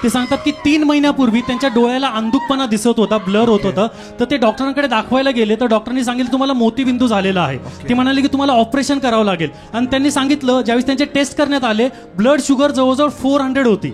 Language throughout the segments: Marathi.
ते सांगतात की 3 महिन्यापूर्वी त्यांच्या डोळ्याला अंधुकपणा दिसत होता, ब्लर होत होतं. तर ते डॉक्टरांकडे दाखवायला गेले तर डॉक्टरांनी सांगितलं तुम्हाला मोतीबिंदू झालेला आहे. ते म्हणाले की तुम्हाला ऑपरेशन करावं लागेल. आणि त्यांनी सांगितलं ज्यावेळेस त्यांचे टेस्ट करण्यात आले ब्लड शुगर जवळजवळ 400 होती.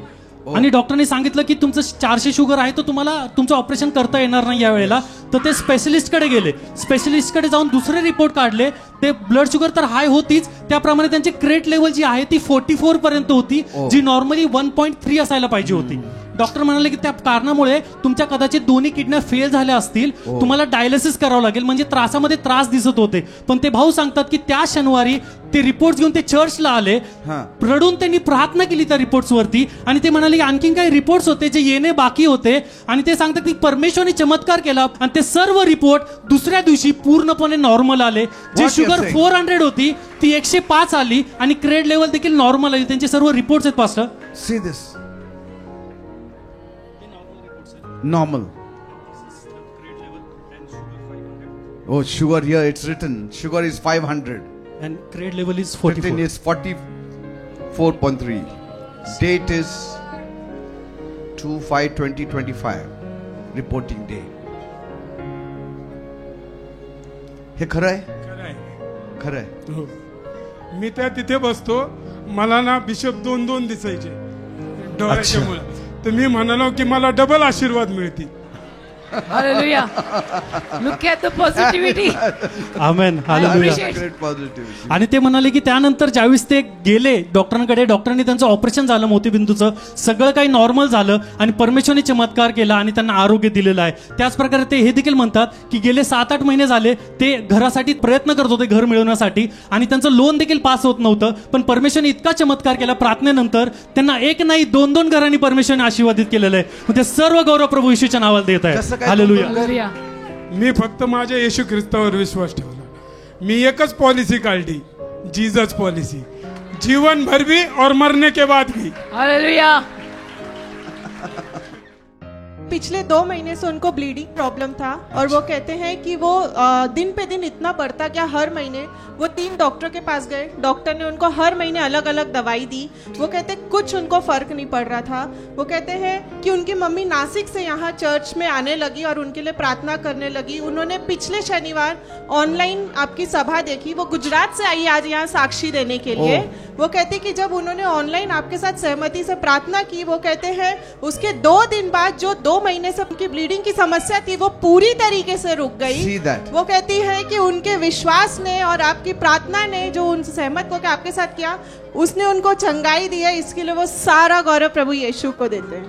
आणि डॉक्टरांनी सांगितलं की तुमचं 400 शुगर आहे तर तुम्हाला तुमचं ऑपरेशन करता येणार नाही यावेळेला. तर ते स्पेशलिस्टकडे गेले. स्पेशलिस्टकडे जाऊन दुसरे रिपोर्ट काढले. ते ब्लड शुगर तर हाय होतीच, त्याप्रमाणे त्यांची क्रेट लेवल जी आहे ती 44 पर्यंत होती, जी नॉर्मली 1.3 असायला पाहिजे होती. डॉक्टर म्हणाले की त्या कारणामुळे तुमच्या कदाचित दोन्ही किडन्या फेल झाल्या असतील, तुम्हाला डायलिसिस करावं लागेल. म्हणजे त्रासामध्ये त्रास दिसत होते. पण ते भाऊ सांगतात की त्या शनिवारी ते रिपोर्ट घेऊन ते चर्चला आले. रडून त्यांनी प्रार्थना केली त्या रिपोर्ट्स वरती. आणि ते म्हणाले की आणखीन काही रिपोर्ट्स होते जे येणे बाकी होते. आणि ते सांगतात की परमेश्वराने चमत्कार केला आणि ते सर्व रिपोर्ट दुसऱ्या दिवशी पूर्णपणे नॉर्मल आले. जे शुगर 400 होती ती 105 आली आणि क्रेड लेवल देखील नॉर्मल आली. त्यांचे सर्व रिपोर्ट्स आहेत pastor. See this normal. Oh, sugar here it's written sugar is 500 and grade level is 44. Is 44.3. Date is 2/5/2025 reporting day. हे खरं आहे? खरं आहे. मी त्या तिथे बसतो, मला ना बिशप 2 दिसायचे डोळ्याच्या मुळे. तर मी म्हणालो की मला डबल आशीर्वाद मिळतील. Hallelujah. Look at the positivity. Amen. Hallelujah. आणि ते म्हणाले की त्यानंतर ज्यावेळेस ते गेले डॉक्टरांकडे, डॉक्टरांनी त्यांचं ऑपरेशन झालं मोतीबिंदूचं, सगळं काही नॉर्मल झालं आणि परमेश्वराने चमत्कार केला आणि त्यांना आरोग्य दिलेलं आहे. त्याच प्रकारे ते हे देखील म्हणतात की गेले 7-8 महिने झाले ते घरासाठी प्रयत्न करत होते, घर मिळवण्यासाठी, आणि त्यांचं लोन देखील पास होत नव्हतं. पण परमेश्वराने इतका चमत्कार केला, प्रार्थनेनंतर त्यांना एक नाही 2 घरांनी परमेश्वराने आशीर्वादित केलेलं आहे. म्हणजे सर्व गौरव प्रभू येशूच्या नावाला देत आहे. हालेलुया. मी फक्त माझ्या येशू ख्रिस्तावर विश्वास ठेवला. मी एकच पॉलिसी काढली, जीसस पॉलिसी, जीवन भर भी और मरने के बाद भी. हालेलुया. पिछले 2 महीने से उनको ब्लीडिंग प्रॉब्लम था और वो कहते हैं कि वो दिन पे दिन इतना बढ़ता गया. हर महीने वो 3 डॉक्टर के पास गए. डॉक्टर ने उनको हर महीने अलग अलग दवाई दी. वो कहते कुछ उनको फर्क नहीं पड़ रहा था. वो कहते हैं कि उनकी मम्मी नासिक से यहाँ चर्च में आने लगी और उनके लिए प्रार्थना करने लगी. उन्होंने पिछले शनिवार ऑनलाइन आपकी सभा देखी. वो गुजरात से आई आज यहाँ साक्षी देने के लिए. वो कहते कि जब उन्होंने ऑनलाइन आपके साथ सहमति से प्रार्थना की, वो कहते हैं उसके 2 दिन बाद जो 2 महीने से उनकी ब्लीडिंग की समस्या थी वो पूरी तरीके से रुक गई. वो कहती है कि उनके विश्वास ने और आपकी प्रार्थना ने जो उन सहमत होकर आपके साथ किया, उसने उनको चंगाई दी है. इसके लिए वो सारा गौरव प्रभु यीशु को देते हैं.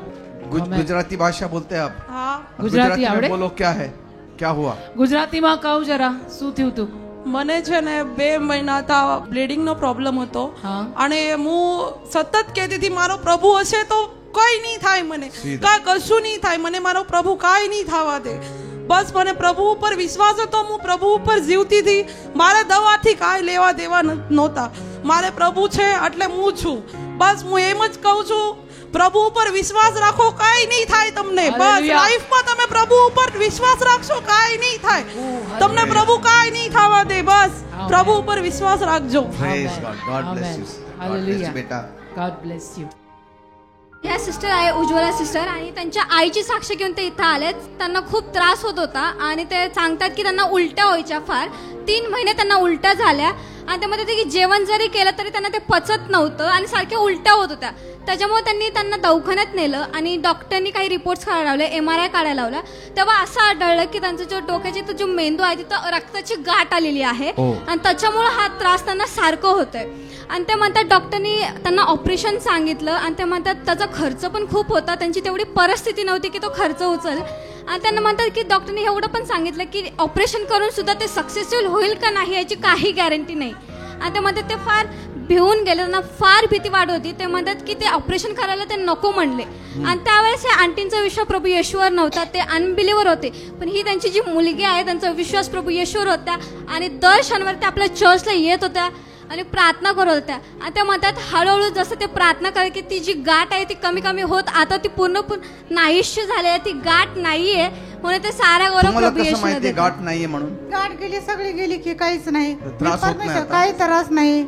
गुजराती भाषा बोलते हैं आप? हाँ. गुजराती में बोलो. क्या है, क्या हुआ? ગુજરાતીમાં કહું જરા શું થયું તું? મને છે ને 2 મહિના તા બ્લીડિંગ નો પ્રોબ્લેમ હતો અને હું સતત કહેતી હતી મારો પ્રભુ હશે તો કઈ નહીં થાય, મને કશું નહીં થાય, મને મારો પ્રભુ કાંઈ નહીં થવા દે. બસ મને પ્રભુ ઉપર વિશ્વાસ હતો. હું પ્રભુ ઉપર જીવતી હતી. મારે દવાથી કાંઈ લેવા દેવા નહોતા. મારે પ્રભુ છે એટલે હું છું. બસ હું એમ જ કહું છું, પ્રભુ ઉપર વિશ્વાસ રાખો, કાંઈ નહીં થાય તમને. બસ લાઈફમાં તમે પ્રભુ ઉપર વિશ્વાસ રાખશો, કાંઈ નહીં થાય તમને. પ્રભુ કાંઈ નહીં થવા દે. બસ પ્રભુ ઉપર વિશ્વાસ રાખજો. Praise God. God bless you. God bless you, बेटा. God bless you. ह्या सिस्टर आहे उज्ज्वला सिस्टर, आणि त्यांच्या आईची साक्ष घेऊन ते इथं आलेत. त्यांना खूप त्रास होत होता आणि ते सांगतात की त्यांना उलट्या व्हायच्या फार. 3 महिने त्यांना उलट्या झाल्या आणि ते म्हणतात की जेवण जरी केलं तरी त्यांना ते पचत नव्हतं आणि सारख्या उलट्या होत होत्या. त्याच्यामुळे त्यांना दवाखान्यात नेलं आणि डॉक्टरनी काही रिपोर्ट्स काढायला लावले, MRI काढायला लावला. तेव्हा असं आढळलं की त्यांचं जो डोक्याची जो मेंदू आहे तिथं रक्ताची गाठ आलेली आहे आणि त्याच्यामुळे हा त्रास त्यांना सारखं होतोय. आणि ते म्हणतात डॉक्टरनी त्यांना ऑपरेशन सांगितलं आणि ते म्हणतात त्याचा खर्च पण खूप होता, त्यांची तेवढी परिस्थिती नव्हती की तो खर्च उचल. आणि त्यांना म्हणतात की डॉक्टरनी एवढं पण सांगितलं की ऑपरेशन करून सुद्धा ते सक्सेसफुल होईल का नाही याची काही गॅरंटी नाही. आणि ते म्हणतात ते फार भिवून गेले, त्यांना फार भीती वाढत होती. ते म्हणतात की ते ऑपरेशन करायला ते नको म्हणले. आणि त्यावेळेस या आंटींचा विश्वास प्रभू येशूवर नव्हता, ते अनबिलीवर होते. पण ही त्यांची जी मुलगी आहे त्यांचा विश्वास प्रभू येशूवर होता आणि दर शनिवारी ते आपल्या चर्चला येत होत्या आणि प्रार्थना करत होत्या. आणि त्या म्हणतात हळूहळू जसं ते प्रार्थना करत की ती जी गाठ आहे ती कमी कमी होत आता ती पूर्णपणे नाहीशी झाली आहे, ती गाठ नाहीये. म्हणून ते सारा गौरव प्रभू येशूला देतात. गाठ नाहीये म्हणून गाठ गेली, सगळी गेली की काहीच नाही, त्रास होत नाही, काही त्रास नाही.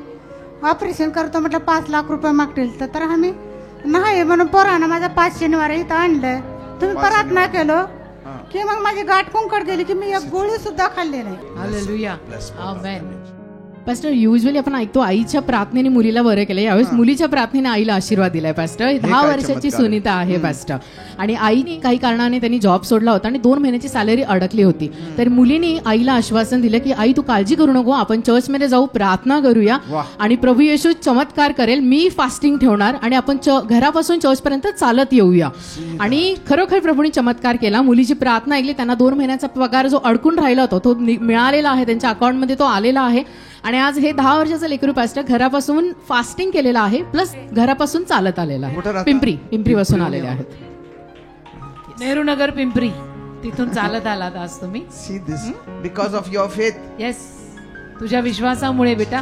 ऑपरेशन करतो म्हटलं 5 लाख रुपये मागतील तर आम्ही नाही म्हणून पोरानं माझा 5 शनिवारी इथं आणलं. तुम्ही प्रार्थना केलं की मग माझी गाठ कुंकड गेली की मी एक गोळी सुद्धा खाल्ली नाही. हालेलुया. आमेन. पास्टर, युजली आपण ऐकतो आईच्या प्रार्थनेने मुलीला बरं केलं. यावेळेस मुलीच्या प्रार्थनेने आईला आशीर्वाद दिलाय पास्टर. 10 वर्षाची सुनीता आहे पास्टर, आणि आईने काही कारणाने त्यांनी जॉब सोडला होता आणि 2 महिन्याची सॅलरी अडकली होती. तर मुलीने आईला आश्वासन दिलं की आई तू काळजी करू नको, आपण चर्चमध्ये जाऊ, प्रार्थना करूया आणि प्रभू येशू चमत्कार करेल. मी फास्टिंग ठेवणार आणि आपण घरापासून चर्चपर्यंत चालत येऊया. आणि खरोखर प्रभूने चमत्कार केला. मुलीची प्रार्थना ऐकली. त्यांना 2 महिन्याचा पगार जो अडकून राहिला होता तो मिळालेला आहे, त्यांच्या अकाउंटमध्ये तो आलेला आहे. आणि आज हे 10 वर्षाचं लेकरू पास्टर घरापासून फास्टिंग केलेलं आहे, प्लस घरापासून चालत आलेलं आहे. पिंपरी पासून आलेले आहेत. नेहरू नगर पिंपरी, तिथून चालत आलात आज तुम्ही. See this because of your faith. Yes, तुझ्या विश्वासामुळे बेटा.